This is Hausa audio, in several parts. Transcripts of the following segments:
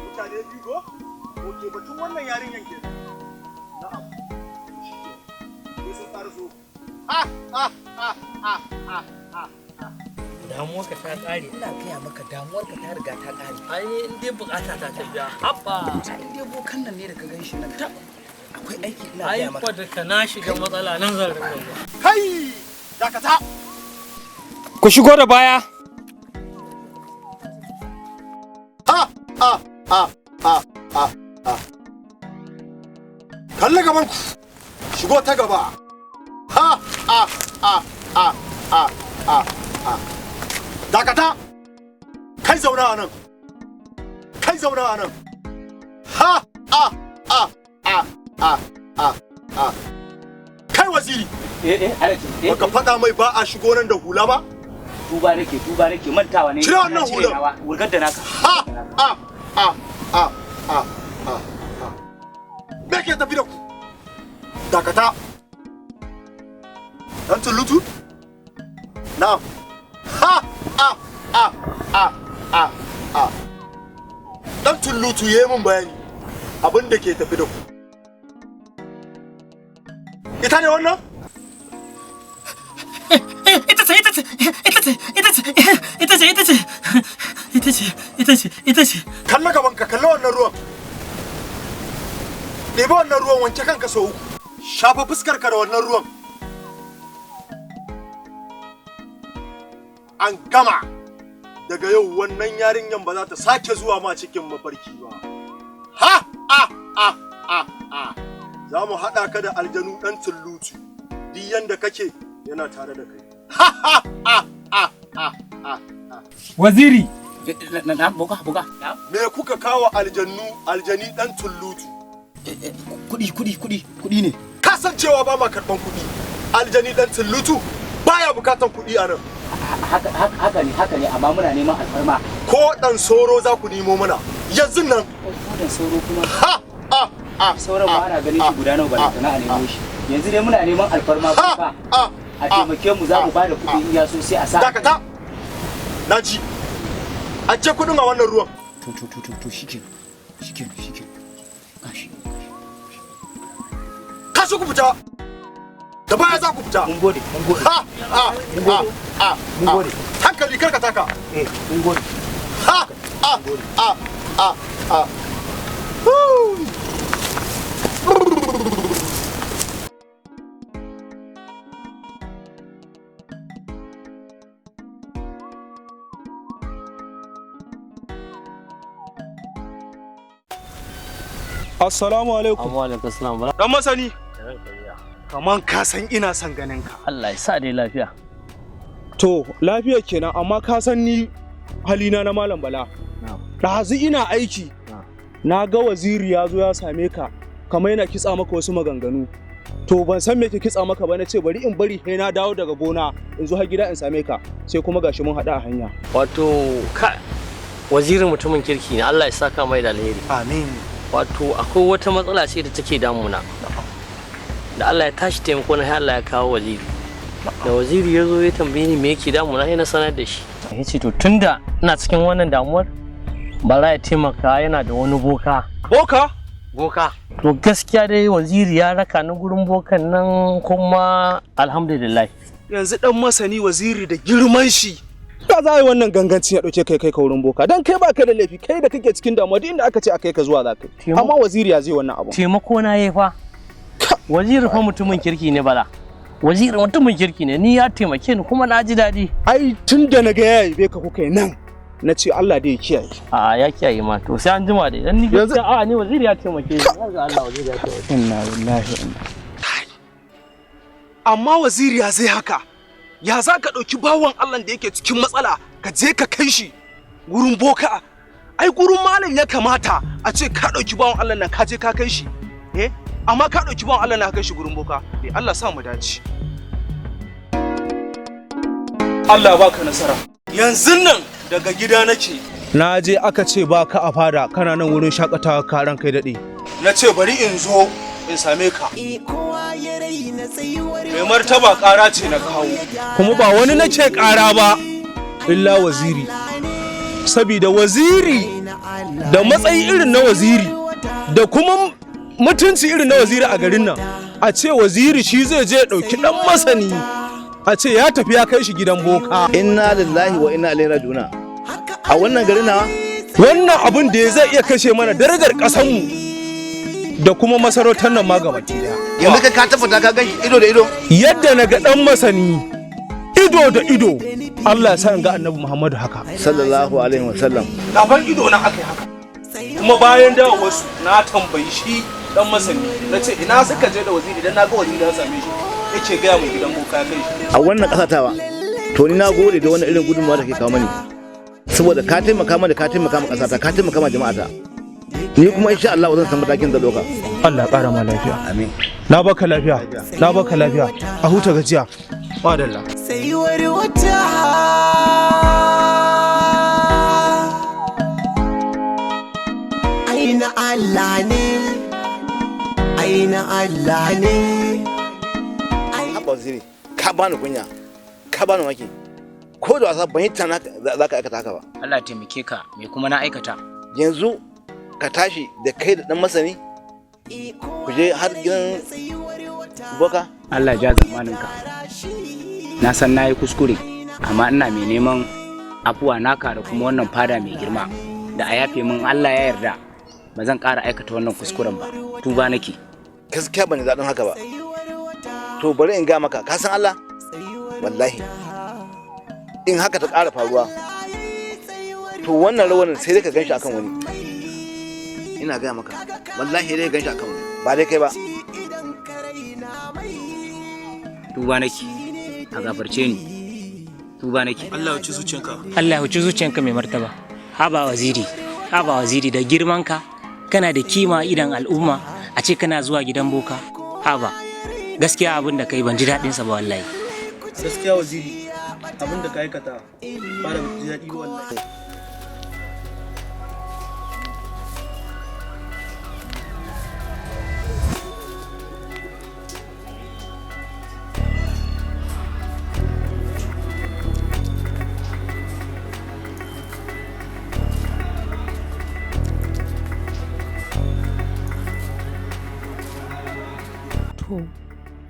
Mutane biyu ko? Oke batun wannan yarinyan ke. Na'am. Sai sun ƙarso. Damuwarka ta ƙare, ina gaya maka damuwarka ta riga ta ƙare. Ai in dai bukata ta biya. Abba. Ta in dai bokan nan ne da ka gan shi nan ta. Akwai aiki ina gaya maka. Ai da na shiga matsala nan zan rinka zuwa. Kai! Dakata! Ku shigo da baya. Kalli gaban ku. Shigo ta gaba. Dakata! Kai zauna a nan. Kai zauna a nan. Kai waziri. Baka faɗa mai ba a shigo nan da hula ba? Tuba nake mantawa ne. Cire wannan hulan. Wurgar da naka. Me ke tafi da ku? Dakata. Dan tulutu? Na'am. Dan tulutu yayi min bayani abin da ke tafi da ku. Ita ne wannan? Ita ce. Kalla gaban ka, kalla wannan ruwan. Ɗebi wannan ruwan wanke kanka sau uku. Shafa fuskar ka da wannan ruwan. An gama. Daga yau wannan yarinyan ba za ta sake zuwa ma cikin mafarki ba. Za mu haɗa ka da aljanu ɗan tullutu. Duk yanda kake yana tare da kai. Waziri. Buga. Me kuka kawo aljani ɗan tullutu? Kuɗi ne. Kasancewa ba ma karɓan kuɗi. Aljani ɗan tullutu baya bukatan kuɗi a nan. Haka ne amma muna neman alfarma. Ko ɗan soro za ku nemo mana yanzu nan. Ko ɗan soro kuma. Sauran ba ana ganin shi guda nawa ba da a nemo shi. Yanzu dai muna neman alfarma ba. A taimake mu za mu ba da kuɗi in ya so sai a sa. Dakata. Naji. Ajiye kuɗin a wannan ruwan. To shikenan. Gashi. Kashi ku fita. Da baya za ku fita. Mun gode. Mun gode. Hankali karka taka. Mun gode. Assalamu alaikum. Wa alaikum assalam. Dan masani. Kaman ka san ina son ganin ka. Allah ya sa dai lafiya. To, lafiya kenan amma ka san ni halina na Malam Bala. Ɗazu ina aiki. Na ga waziri ya zo ya same ka, kamar yana kitsa maka wasu maganganu. To ban san me ke kitsa maka ba, na ce bari in bari sai na dawo daga gona in zo har gida in same ka. Sai kuma gashi mun haɗu a hanya. Wato wazirin mutumin kirki ne, Allah ya saka mai da alheri. Amin. Wato akwai wata matsala ce da take damuna. Da Allah ya tashi taimako na Allah ya kawo waziri. Da waziri ya zo ya tambaye ni me yake damuna sai na sanar da shi. Ya ce to tunda ina cikin wannan damuwar Bala ya taimaka yana da wani boka. Boka. To gaskiya dai waziri ya raka ni gurin bokan nan kuma alhamdulillah. Yanzu dan masani waziri da girman shi. Ka za yi wannan ganganci ya dauke kai ka wurin boka. Dan kai ba kai da laifi, kai da kake cikin damuwa duk inda aka ce akai ka zuwa za kai. Amma waziri ya zai wannan abu. Taimako na yayi fa. Waziri fa mutumin kirki ne Bala. Waziri mutumin kirki ne, ni ya taimake ni kuma na ji daɗi. Ai tunda na ga yayi be ka kuka nan. Na ce Allah dai ya kiyaye. A ya kiyaye ma to sai an jima dai. Dan ni gaskiya a ni waziri ya taimake ni. Ga Allah waziri ya taimake. Inna lillahi wa inna. Amma waziri ya zai haka. Ya za ka ɗauki bawan Allah da yake cikin matsala ka je ka kai shi gurin boka. Ai gurin malam ya kamata a ce ka ɗauki bawan Allah nan ka je ka kai shi. Amma ka ɗauki bawan Allah na kai shi gurin boka. Allah sa mu dace. Allah baka nasara. Yanzu nan daga gida nake. Na je aka ce ba ka a fada kana nan wurin shakatawa ka ran kai daɗe. Na ce bari in zo in same ka. Mai martaba ƙara ce na kawo. Kuma ba wani nake ƙara ba. illa waziri. Sabida waziri da matsayi irin na waziri da kuma mutunci irin na waziri a garin nan, a ce waziri shi zai je ɗauki ɗan masani a ce ya tafi ya kai shi gidan boka. Inna lillahi wa inna ilaihi raji'una. A wannan garin nawa wannan abin da zai iya kashe mana darajar ƙasanmu da kuma masarautar nan ma gaba ɗaya. Yanzu kai ka tabbata ka ganshi ido da ido? Yadda na ga ɗan masani ido da ido, Allah ya sa ga Annabi Muhammadu haka sallallahu alaihi wa sallam. Gaban ido na aka yi haka. Kuma bayan da wasu na tambayi shi ɗan masani, na ce ina suka je da waziri dan na ga waziri ya same shi yake gaya mu gidan boka ya kai shi. A wannan ƙasa tawa to ni na gode da wannan irin gudunmawa da ke kawo mani, saboda ka taimaka mana, ka taimaka ma ƙasata, ka taimaka ma jama'ata. Ni kuma insha Allah zan san matakin da doka. Allah ƙara ma lafiya. Amin. Na baka lafiya, na baka lafiya. A huta gajiya. Madalla. Tsayuwar wata. Aina Allah ne, aina Allah ne. Abba waziri, ka bani kunya, ka bani maki. Ko da wasa ban yi tana za ka aikata haka ba. Allah ya taimake ka, me kuma na aikata? Yanzu ka tashi da kai da ɗan masani ku je har gidan boka. Allah ja zamaninka. Na san na yi kuskure, amma ina mai neman afuwa naka da kuma wannan fada mai girma da a yafe min. Allah ya yarda ba zan ƙara aikata wannan kuskuren ba. Tuba nake. Gaskiya ban daɗin haka ba. To bari in ga maka, ka san Allah? Wallahi in haka ta ƙara faruwa to wannan rawanin sai dai ka ganshi akan wani. Ina gaya maka, wallahi dai ganshi akan wani, ba dai kai ba. Tuba nake, a gafarce ni. Tuba nake. Allah ya ci zuciyanka. Allah ya huci zuciyanka mai martaba. Haba waziri da girmanka, kana da kima idan al'umma, a ce kana zuwa gidan boka. Haba, gaskiya abin da kai ban ji daɗin sa ba wallahi. Gaskiya waziri, abin da ka aikata ba da ji daɗi wallahi.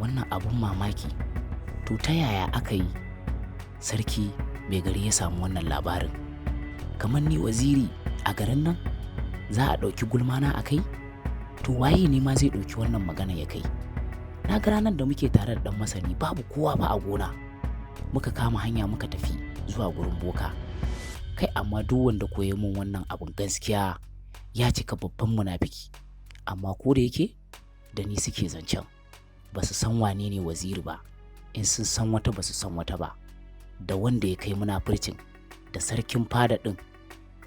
Wannan abun mamaki, to ta yaya aka yi sarki mai gari ya samu wannan labarin? Kamar ni waziri a garin nan za a ɗauki gulmana a kai? To waye ne ma zai ɗauki wannan magana ya kai? Na ga ranar da muke tare da ɗan masani babu kowa ba a gona, muka kama hanya muka tafi zuwa gurin boka. Kai amma duk wanda koyi mun wannan abun gaskiya ya cika babban munafiki, amma ko da yake da ni suke zancen. Ba su san wane ne waziri ba, in sun san wata ba su san wata ba, da wanda ya kai munafurcin, da sarkin fada ɗin,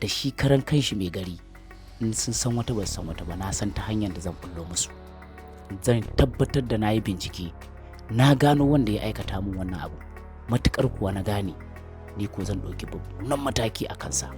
da shi karan kanshi mai gari, in sun san wata ba su san wata ba, na san ta hanyar da zan bullo musu. Zan tabbatar da na yi bincike, na gano wanda ya aikata min wannan abu, matukar kuwa na gane, ni ko zan ɗauki babban mataki a kansa.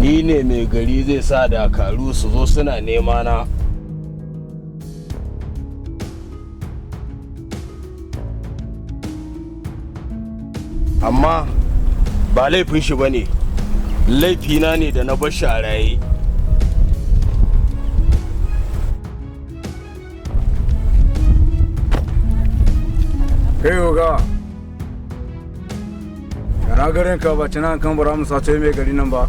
Ni ne mai gari zai sa dakaru su zo suna nema na. Amma ba laifin shi bane, laifina ne da na bar shi a raye. Kai yoga, yana garin ka ba tunan kan bara mu sace mai gari nan ba.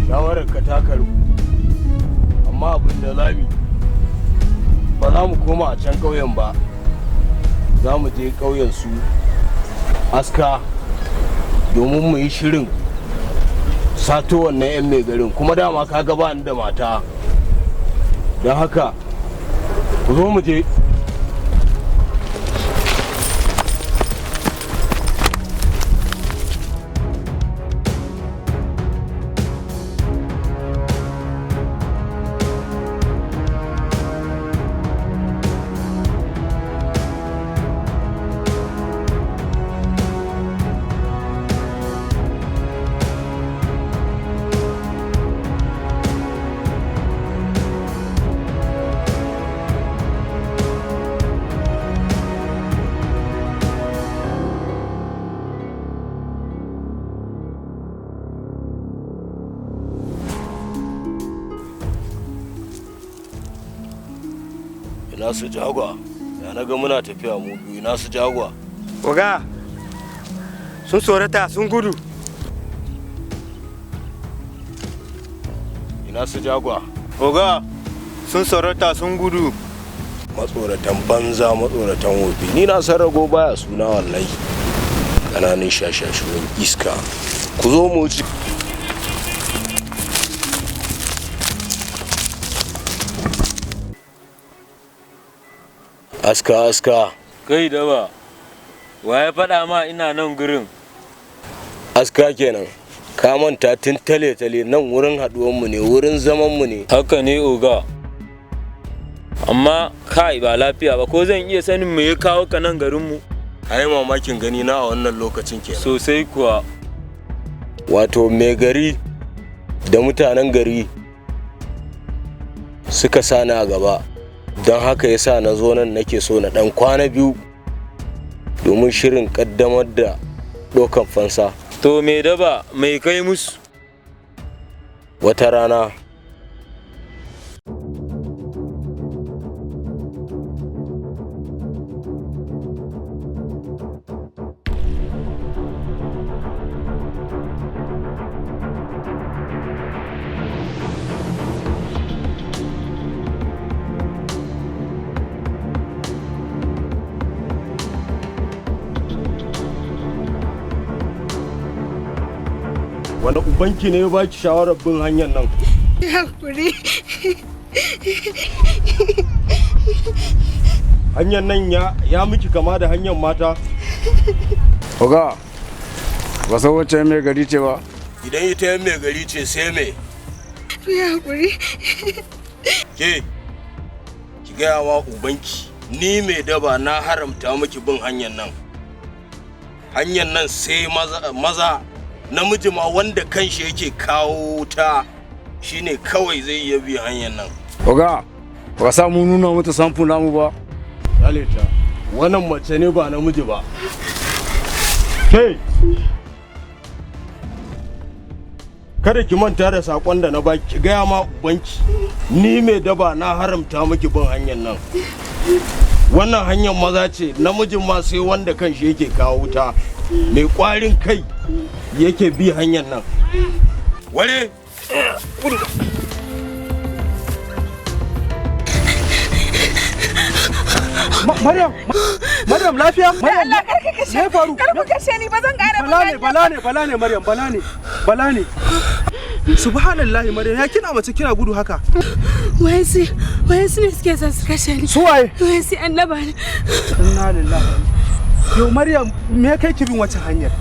Shawarar ka ta karu, amma abin da zami ba za mu koma a can ƙauyen ba, za mu je ƙauyen su aska domin mu yi shirin sato wannan 'yan mai garin, kuma dama ka gaba ni da mata, don haka ku zo mu je. Ina su jagwa, ya na ga muna tafiya mu biyu, ina su jagwa. Oga, sun tsorata sun gudu. Ina su jagwa. Oga, sun tsorata sun gudu. Matsoratan banza, matsoratan wofi, ni na san rago baya suna wallahi. Ƙananan shashashuwan iska, ku zo mu ci. Aska aska. Kai daba, wa ya faɗa ma ina nan gurin? Aska kenan. Ka manta tun tale-tale nan wurin haɗuwanmu ne, wurin zamanmu ne. Haka ne oga. Amma kai ba lafiya ba, ko zan iya sanin me ya kawo ka nan garinmu? Ai mamakin gani na a wannan lokacin kenan. Sosai kuwa. Wato mai gari da mutanen gari suka sani a gaba. Don haka yasa na zo nan nake so na ɗan kwana biyu domin shirin ƙaddamar da ɗaukan fansa. To me daba mai kai musu? Wata rana wanda ubanki ne ya baki shawarar bin hanyar nan? Hakuri. Hanyar nan ya miki kama da hanyar mata? Oga, ba san wacce mai gari ce ba? Idan ita yan mai gari ce sai me? Hakuri. Ke, ki gaya wa ubanki, ni mai daba na haramta miki bin hanyar nan. Hanyar nan sai maza namiji ma wanda kanshi yake kawo ta shine kawai zai iya bi hanyar nan. Oga, ba sa mu nuna mata samfu namu ba. Daleta, wannan mace ne ba namiji ba. Ke, kada ki manta da sakon da na baki, ki gaya ma ubanki, ni mai daba na haramta miki bin hanyar nan. Wannan hanyar maza ce, namijin ma sai wanda kanshi yake kawo ta, mai kwarin kai yake bi hanyar nan. Ware! Maryam lafiya? Maryam, Allah karka kashe. Me faru? Kar ku kashe ni, ba zan ƙara Bala ne Maryam, bala ne. Subhanallahi Maryam, ya kina mace kina gudu haka? Wai su ne suke son su kashe ni. Su waye? Wai su annaba ne. Inna lillahi. Yo Maryam, me kai ki bin wace hanyar?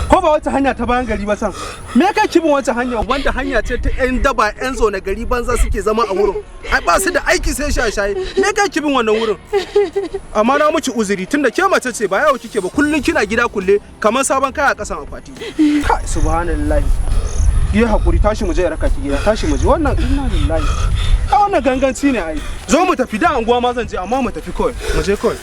Ko ba wata hanya ta bayan gari ba san? Me kai ki bin wace hanya wanda hanya ce ta ƴan daba ƴan zo na gari banza suke zama a wurin? Ai ba su da aiki sai shaye-shaye. Me kai ki bin wannan wurin? Amma na miki uzuri tunda ke mace ce ba yawo kike ba kullun kina gida kulle kamar sabon kaya a ƙasan akwati. Kai subhanallahi. Yi hakuri tashi mu je raka ki gida tashi mu je wannan inna lillahi. Ka wannan ganganci ne ai. Zo mu tafi da anguwa ma zan je amma mu tafi kawai. Mu je kawai.